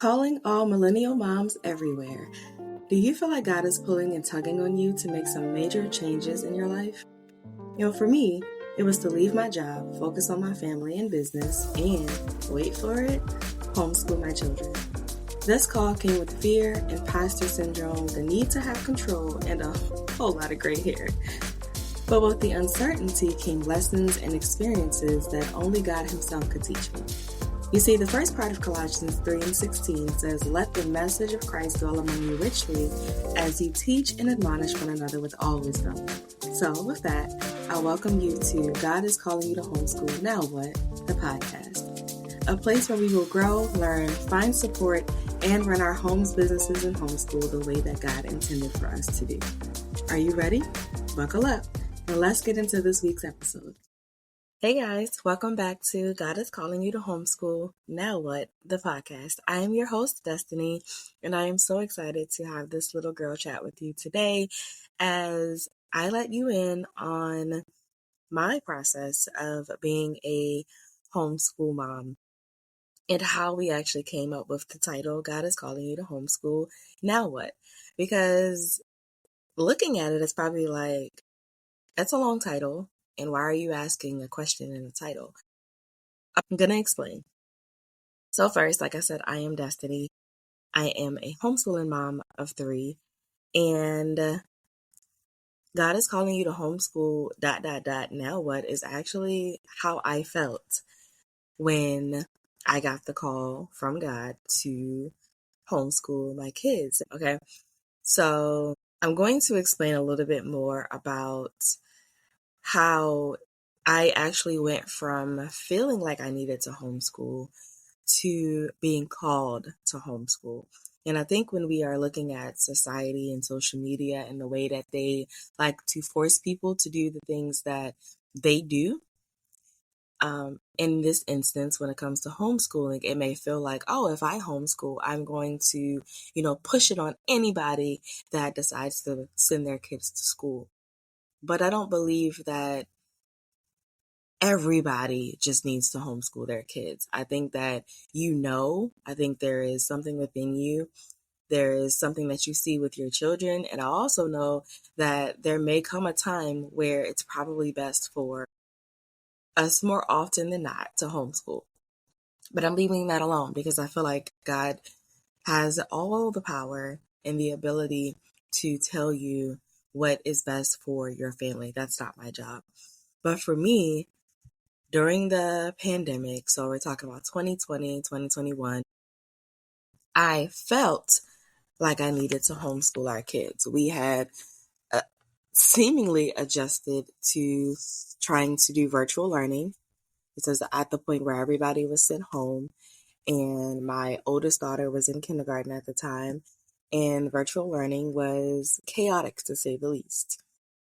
Calling all millennial moms everywhere. Do you feel like God is pulling and tugging on you to make some major changes in your life? For me, it was to leave my job, focus on my family and business, and, wait for it, homeschool my children. This call came with fear, imposter syndrome, the need to have control, and a whole lot of gray hair. But with the uncertainty came lessons and experiences that only God Himself could teach me. You see, the first part of Colossians 3:16 says, "Let the message of Christ dwell among you richly as you teach and admonish one another with all wisdom." So with that, I welcome you to God is Calling You to Homeschool, Now What? The podcast. A place where we will grow, learn, find support, and run our homes, businesses, and homeschool the way that God intended for us to do. Are you ready? Buckle up, and let's get into this week's episode. Hey guys, welcome back to God is Calling You to Homeschool, Now What? The podcast. I am your host, Destiny, and I am so excited to have this little girl chat with you today as I let you in on my process of being a homeschool mom and how we actually came up with the title, God is Calling You to Homeschool, Now What? Because looking at it, it's probably like, that's a long title. And why are you asking a question in the title? I'm going to explain. So first, like I said, I am Destiny. I am a homeschooling mom of 3. And God is calling you to homeschool, ... Now what is actually how I felt when I got the call from God to homeschool my kids. Okay. So I'm going to explain a little bit more about how I actually went from feeling like I needed to homeschool to being called to homeschool. And I think when we are looking at society and social media and the way that they like to force people to do the things that they do, in this instance, when it comes to homeschooling, it may feel like, oh, if I homeschool, I'm going to, push it on anybody that decides to send their kids to school. But I don't believe that everybody just needs to homeschool their kids. I think that I think there is something within you. There is something that you see with your children. And I also know that there may come a time where it's probably best for us more often than not to homeschool. But I'm leaving that alone because I feel like God has all the power and the ability to tell you what is best for your family. That's not my job. But for me, during the pandemic, so we're talking about 2020, 2021, I felt like I needed to homeschool our kids. We had seemingly adjusted to trying to do virtual learning. It was at the point where everybody was sent home, and my oldest daughter was in kindergarten at the time, and virtual learning was chaotic to say the least.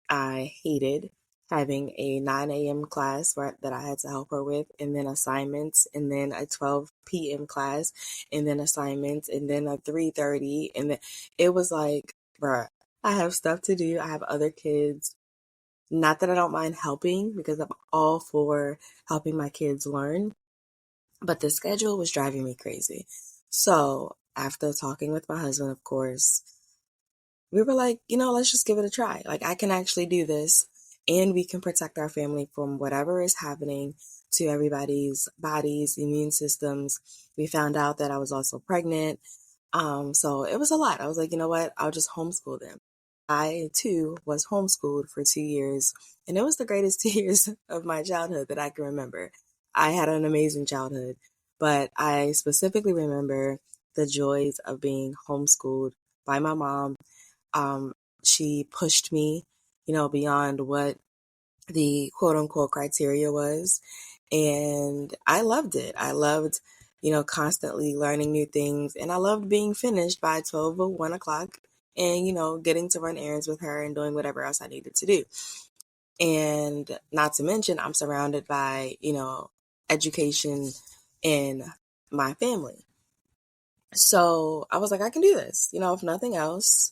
I hated having a 9 a.m. class that I had to help her with, and then assignments, and then a 12 p.m. class, and then assignments, and then a 3:30, and then it was like, bruh, I have stuff to do. I have other kids. Not that I don't mind helping, because I'm all for helping my kids learn, but the schedule was driving me crazy. So after talking with my husband, of course, we were like, let's just give it a try. Like, I can actually do this, and we can protect our family from whatever is happening to everybody's bodies, immune systems. We found out that I was also pregnant. So it was a lot. I was like, you know what? I'll just homeschool them. I, too, was homeschooled for 2 years, and it was the greatest 2 years of my childhood that I can remember. I had an amazing childhood, but I specifically remember the joys of being homeschooled by my mom. She pushed me, beyond what the quote unquote criteria was. And I loved it. I loved, constantly learning new things. And I loved being finished by 12 or 1 o'clock and, getting to run errands with her and doing whatever else I needed to do. And not to mention, I'm surrounded by, education in my family. So I was like, I can do this. If nothing else,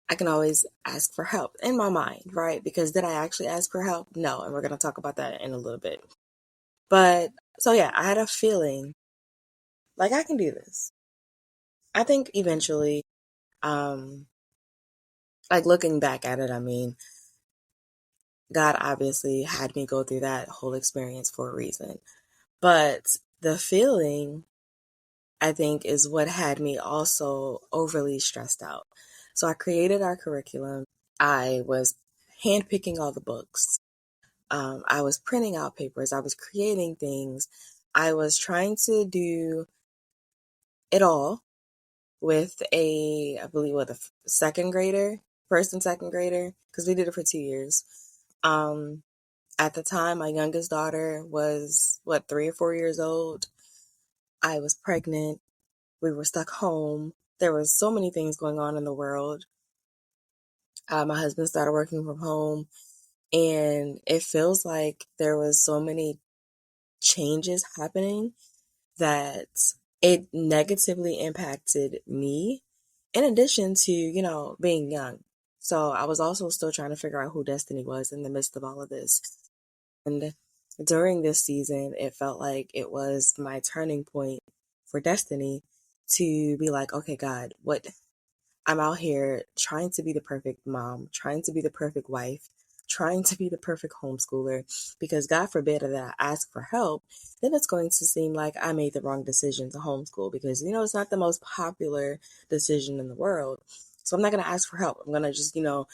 I can always ask for help in my mind, right? Because did I actually ask for help? No. And we're going to talk about that in a little bit. But so yeah, I had a feeling like I can do this. I think eventually, um, like looking back at it, I mean, God obviously had me go through that whole experience for a reason. But the feeling, I think, is what had me also overly stressed out. So I created our curriculum. I was handpicking all the books. I was printing out papers. I was creating things. I was trying to do it all with I believe, with a second grader, first and second grader, because we did it for 2 years. Um, at the time, my youngest daughter was, 3 or 4 years old. I was pregnant. We were stuck home. There was so many things going on in the world. My husband started working from home, and it feels like there was so many changes happening that it negatively impacted me, in addition to, being young. So I was also still trying to figure out who Destiny was in the midst of all of this. And during this season, it felt like it was my turning point for Destiny to be like, okay, God, what I'm out here trying to be the perfect mom, trying to be the perfect wife, trying to be the perfect homeschooler, because God forbid that I ask for help, then it's going to seem like I made the wrong decision to homeschool because, it's not the most popular decision in the world. So I'm not going to ask for help. I'm going to just, go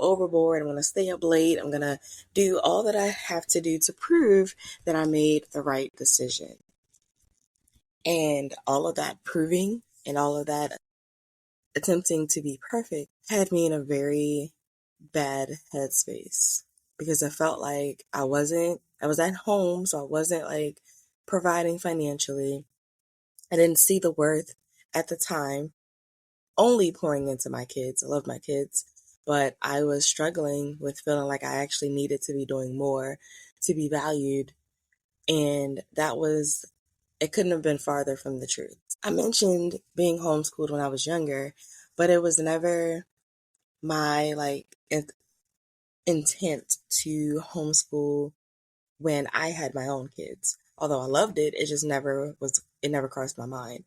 overboard. I'm going to stay up late. I'm going to do all that I have to do to prove that I made the right decision. And all of that proving and all of that attempting to be perfect had me in a very bad headspace because I felt like I was at home, so I wasn't like providing financially. I didn't see the worth at the time, only pouring into my kids. I love my kids, but I was struggling with feeling like I actually needed to be doing more to be valued. And it couldn't have been farther from the truth. I mentioned being homeschooled when I was younger, but it was never my intent to homeschool when I had my own kids. Although I loved it, it never crossed my mind.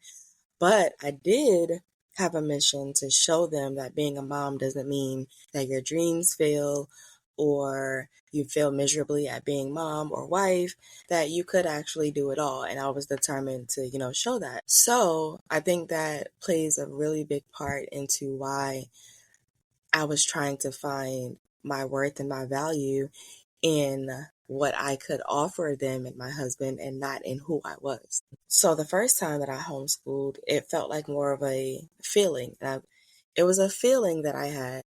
But I did have a mission to show them that being a mom doesn't mean that your dreams fail or you fail miserably at being mom or wife, that you could actually do it all. And I was determined to, show that. So I think that plays a really big part into why I was trying to find my worth and my value in what I could offer them and my husband and not in who I was. So the first time that I homeschooled, it felt like more of a feeling. It was a feeling that I had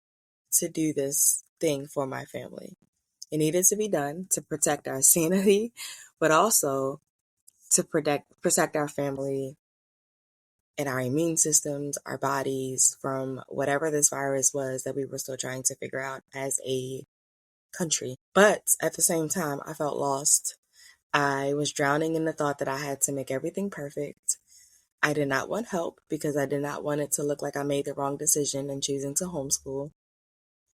to do this thing for my family. It needed to be done to protect our sanity, but also to protect our family and our immune systems, our bodies from whatever this virus was that we were still trying to figure out as a country. But at the same time, I felt lost. I was drowning in the thought that I had to make everything perfect. I did not want help because I did not want it to look like I made the wrong decision in choosing to homeschool.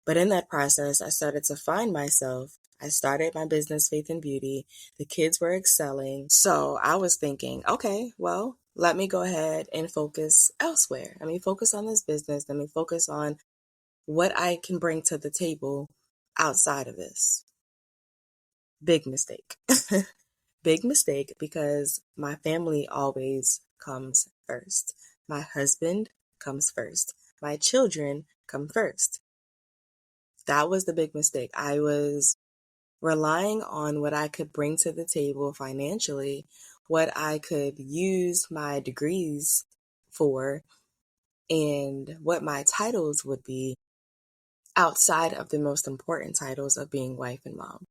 But in that process, I started to find myself. I started my business, Faith and Beauty. The kids were excelling. So I was thinking, okay, well, let me go ahead and focus elsewhere. Let me focus on this business. Let me focus on what I can bring to the table outside of this. Big mistake. Big mistake because my family always comes first. My husband comes first. My children come first. That was the big mistake. I was relying on what I could bring to the table financially, what I could use my degrees for, and what my titles would be outside of the most important titles of being wife and mom.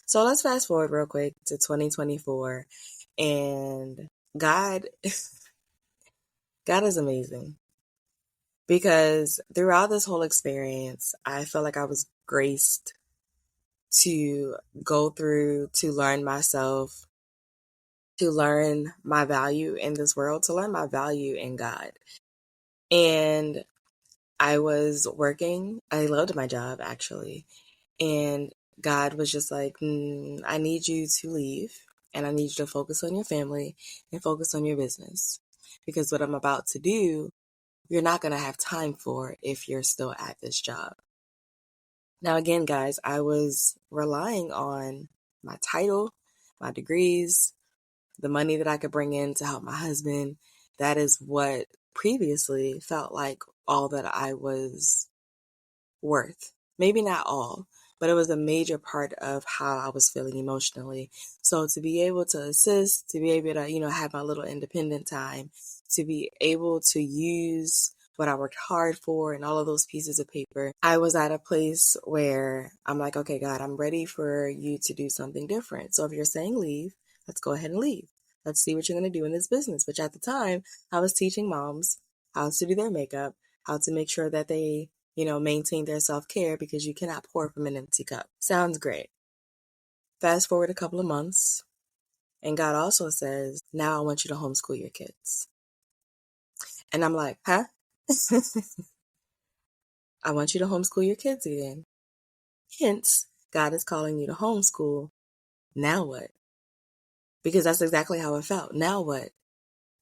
So let's fast forward real quick to 2024, and God God is amazing because throughout this whole experience, I felt like I was graced to go through, to learn myself, to learn my value in this world, to learn my value in God. And I was working, I loved my job actually. And God was just like, I need you to leave and I need you to focus on your family and focus on your business. because what I'm about to do, you're not going to have time for if you're still at this job. Now, again, guys, I was relying on my title, my degrees, the money that I could bring in to help my husband. That is what previously felt like all that I was worth. Maybe not all, but it was a major part of how I was feeling emotionally. So to be able to assist, to be able to, have my little independent time, to be able to use what I worked hard for and all of those pieces of paper, I was at a place where I'm like, okay, God, I'm ready for you to do something different. So if you're saying leave, let's go ahead and leave. Let's see what you're going to do in this business. Which at the time, I was teaching moms how to do their makeup, how to make sure that they maintain their self-care, because you cannot pour from an empty cup. Sounds great. Fast forward a couple of months, and God also says, now I want you to homeschool your kids. And I'm like, huh? I want you to homeschool your kids again. Hence, God is calling you to homeschool. Now what? Because that's exactly how it felt. Now what?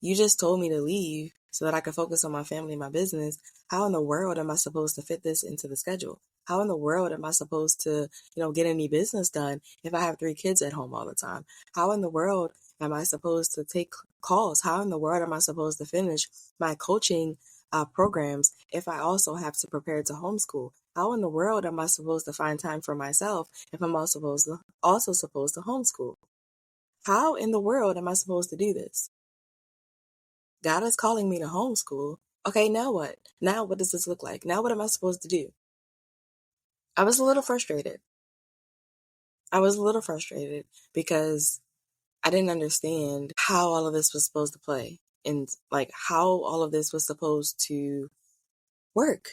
You just told me to leave so that I could focus on my family and my business. How in the world am I supposed to fit this into the schedule? How in the world am I supposed to, get any business done if I have 3 kids at home all the time? How in the world am I supposed to take calls? How in the world am I supposed to finish my coaching programs if I also have to prepare to homeschool? How in the world am I supposed to find time for myself if I'm also supposed to homeschool? How in the world am I supposed to do this? God is calling me to homeschool. Okay, now what? Now what does this look like? Now what am I supposed to do? I was a little frustrated. Because I didn't understand how all of this was supposed to play and like how all of this was supposed to work.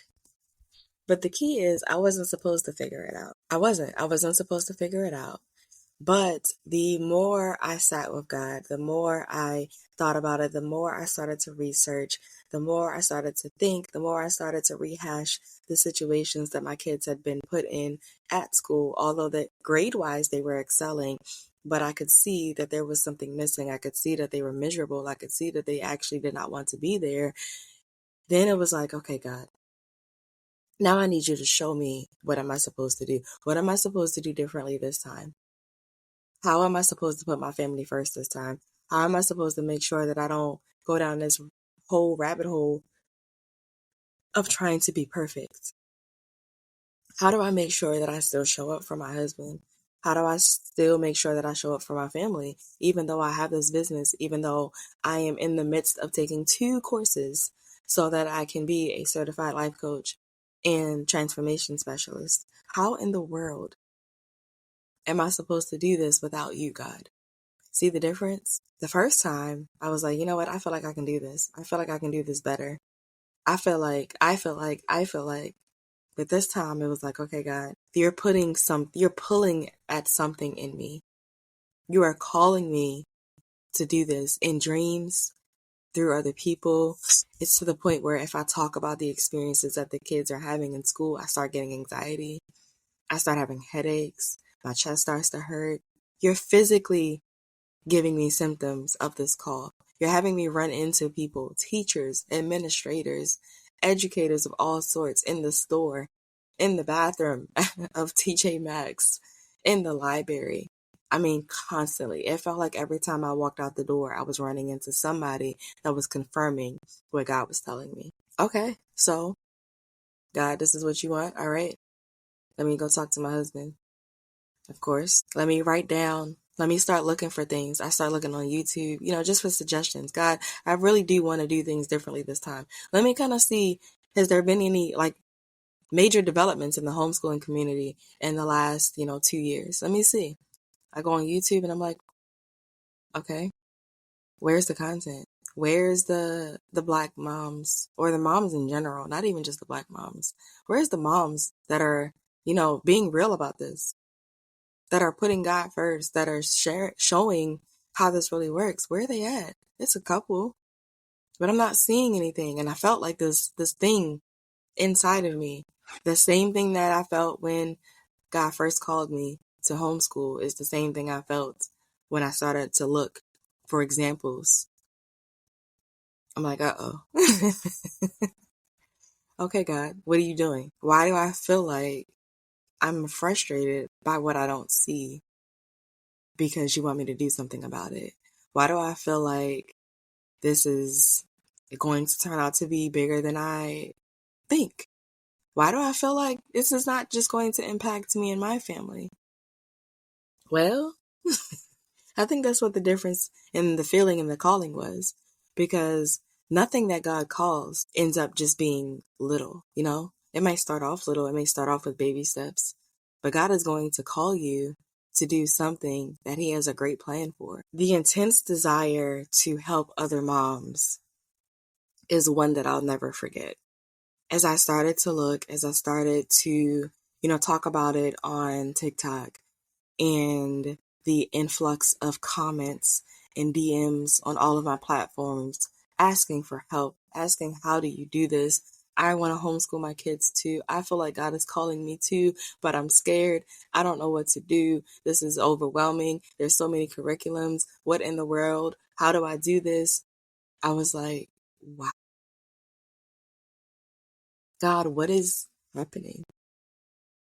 But the key is I wasn't supposed to figure it out. I wasn't supposed to figure it out. But the more I sat with God, the more I thought about it, the more I started to research, the more I started to think, the more I started to rehash the situations that my kids had been put in at school, although that grade-wise they were excelling, but I could see that there was something missing. I could see that they were miserable. I could see that they actually did not want to be there. Then it was like, okay, God, now I need you to show me what am I supposed to do? What am I supposed to do differently this time? How am I supposed to put my family first this time? How am I supposed to make sure that I don't go down this whole rabbit hole of trying to be perfect? How do I make sure that I still show up for my husband? How do I still make sure that I show up for my family, even though I have this business, even though I am in the midst of taking 2 courses so that I can be a certified life coach and transformation specialist? How in the world am I supposed to do this without you, God? See the difference? The first time I was like, you know what? I feel like I can do this. I feel like I can do this better. I feel like. But this time it was like, okay, God, you're pulling at something in me. You are calling me to do this in dreams, through other people. It's to the point where if I talk about the experiences that the kids are having in school, I start getting anxiety. I start having headaches. My chest starts to hurt. You're physically giving me symptoms of this call. You're having me run into people, teachers, administrators, educators of all sorts in the store, in the bathroom of TJ Maxx, in the library. I mean, constantly. It felt like every time I walked out the door, I was running into somebody that was confirming what God was telling me. Okay, so God, this is what you want. All right, let me go talk to my husband. Of course, let me write down. Let me start looking for things. I start looking on YouTube, just for suggestions. God, I really do want to do things differently this time. Let me kind of see, has there been any major developments in the homeschooling community in the last, 2 years? Let me see. I go on YouTube and I'm like, okay, where's the content? Where's the Black moms, or the moms in general, not even just the Black moms? Where's the moms that are, being real about this, that are putting God first, that are showing how this really works? Where are they at? It's a couple, but I'm not seeing anything. And I felt like this thing inside of me, the same thing that I felt when God first called me to homeschool, is the same thing I felt when I started to look for examples I'm like, uh-oh. Okay, God, what are you doing? Why do I feel like I'm frustrated by what I don't see because you want me to do something about it? Why do I feel like this is going to turn out to be bigger than I think? Why do I feel like this is not just going to impact me and my family? Well, I think that's what the difference in the feeling and the calling was, because nothing that God calls ends up just being little, you know? It might start off little, it may start off with baby steps, but God is going to call you to do something that He has a great plan for. The intense desire to help other moms is one that I'll never forget. As I started to look, as I started to, talk about it on TikTok, and the influx of comments and DMs on all of my platforms asking for help, asking, how do you do this? I want to homeschool my kids too. I feel like God is calling me too, but I'm scared. I don't know what to do. This is overwhelming. There's so many curriculums. What in the world? How do I do this? I was like, wow, God, what is happening?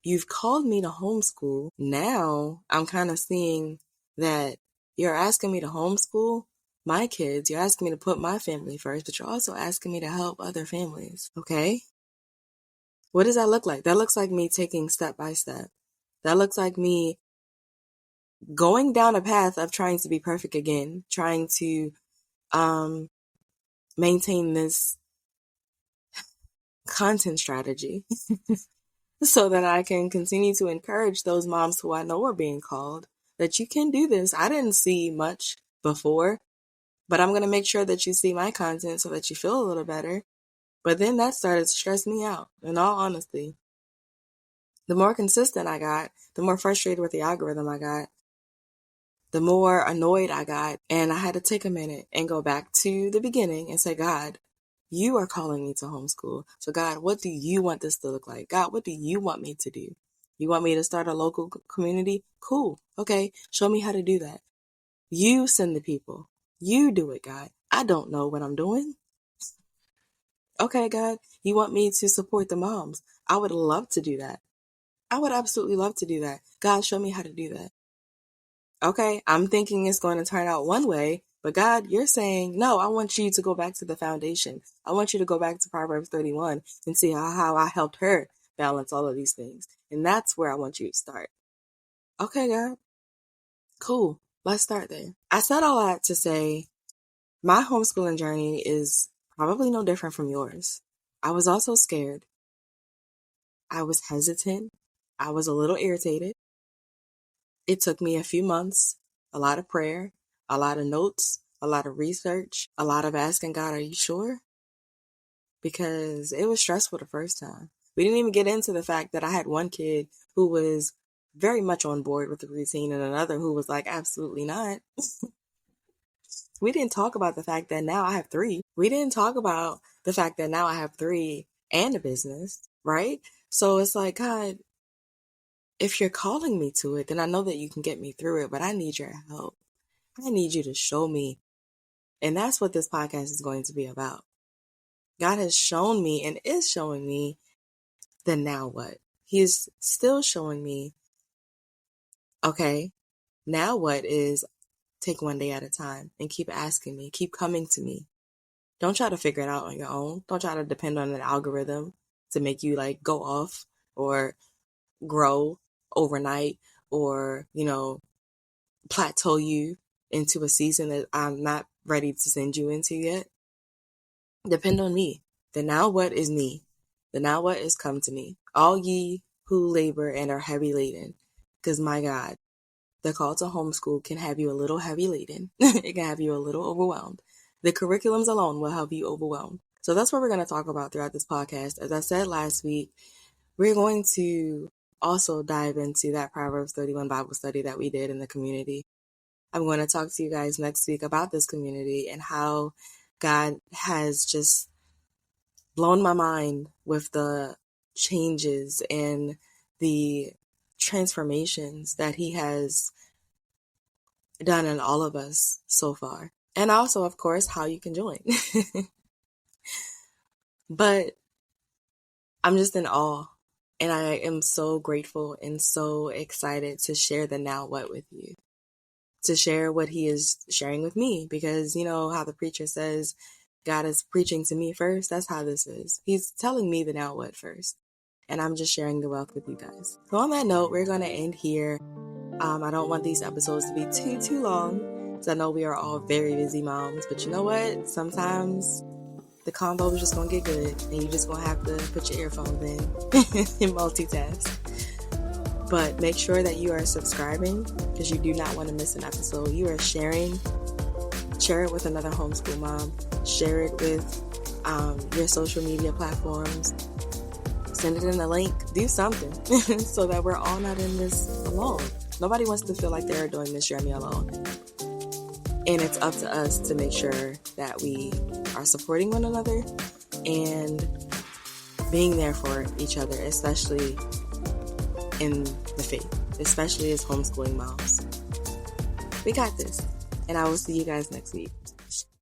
You've called me to homeschool. Now I'm kind of seeing that you're asking me to homeschool my kids. You're asking me to put my family first, but you're also asking me to help other families. Okay. What does that look like? That looks like me taking step by step. That looks like me going down a path of trying to be perfect again, trying to maintain this content strategy so that I can continue to encourage those moms who I know are being called, that you can do this. I didn't see much before, but I'm going to make sure that you see my content so that you feel a little better. But then that started to stress me out, in all honesty. The more consistent I got, the more frustrated with the algorithm I got, the more annoyed I got. And I had to take a minute and go back to the beginning and say, God, you are calling me to homeschool. So God, what do you want this to look like? God, what do you want me to do? You want me to start a local community? Cool. Okay. Show me how to do that. You send the people. You do it, God. I don't know what I'm doing. Okay, God, you want me to support the moms. I would love to do that. I would absolutely love to do that. God, show me how to do that. Okay, I'm thinking it's going to turn out one way, but God, you're saying, no, I want you to go back to the foundation. I want you to go back to Proverbs 31 and see how I helped her balance all of these things. And that's where I want you to start. Okay, God, cool. Let's start there. I said all that to say my homeschooling journey is probably no different from yours. I was also scared. I was hesitant. I was a little irritated. It took me a few months, a lot of prayer, a lot of notes, a lot of research, a lot of asking God, are you sure? Because it was stressful the first time. We didn't even get into the fact that I had one kid who was very much on board with the routine and another who was like, absolutely not. We didn't talk about the fact that now I have three. We didn't talk about the fact that now I have three and a business, right? So it's like, God, if you're calling me to it, then I know that you can get me through it, but I need your help. I need you to show me. And that's what this podcast is going to be about. God has shown me and is showing me the now what. He is still showing me, okay, now what is take one day at a time and keep asking me, keep coming to me. Don't try to figure it out on your own. Don't try to depend on an algorithm to make you like go off or grow overnight or, plateau you into a season that I'm not ready to send you into yet. Depend on me. The now what is me. The now what is come to me. All ye who labor and are heavy laden. Because my God, the call to homeschool can have you a little heavy laden. It can have you a little overwhelmed. The curriculums alone will have you overwhelmed. So that's what we're going to talk about throughout this podcast. As I said last week, we're going to also dive into that Proverbs 31 Bible study that we did in the community. I'm going to talk to you guys next week about this community and how God has just blown my mind with the changes and the transformations that He has done in all of us so far. and also, of course, how you can join. But I'm just in awe, and I am so grateful and so excited to share the now what with you, to share what he is sharing with me, because you know how the preacher says God is preaching to me first. That's how this is. He's telling me the now what first, and I'm just sharing the wealth with you guys. So on that note, we're going to end here. I don't want these episodes to be too long, because I know we are all very busy moms, but you know what? Sometimes the combo is just going to get good, and you just going to have to put your earphones in and multitask. But make sure that you are subscribing, because you do not want to miss an episode. You are sharing. Share it with another homeschool mom. Share it with your social media platforms. Send it in a link. Do something so that we're all not in this alone. Nobody wants to feel like they're doing this journey alone. And it's up to us to make sure that we are supporting one another and being there for each other, especially in the faith, especially as homeschooling moms. We got this. And I will see you guys next week.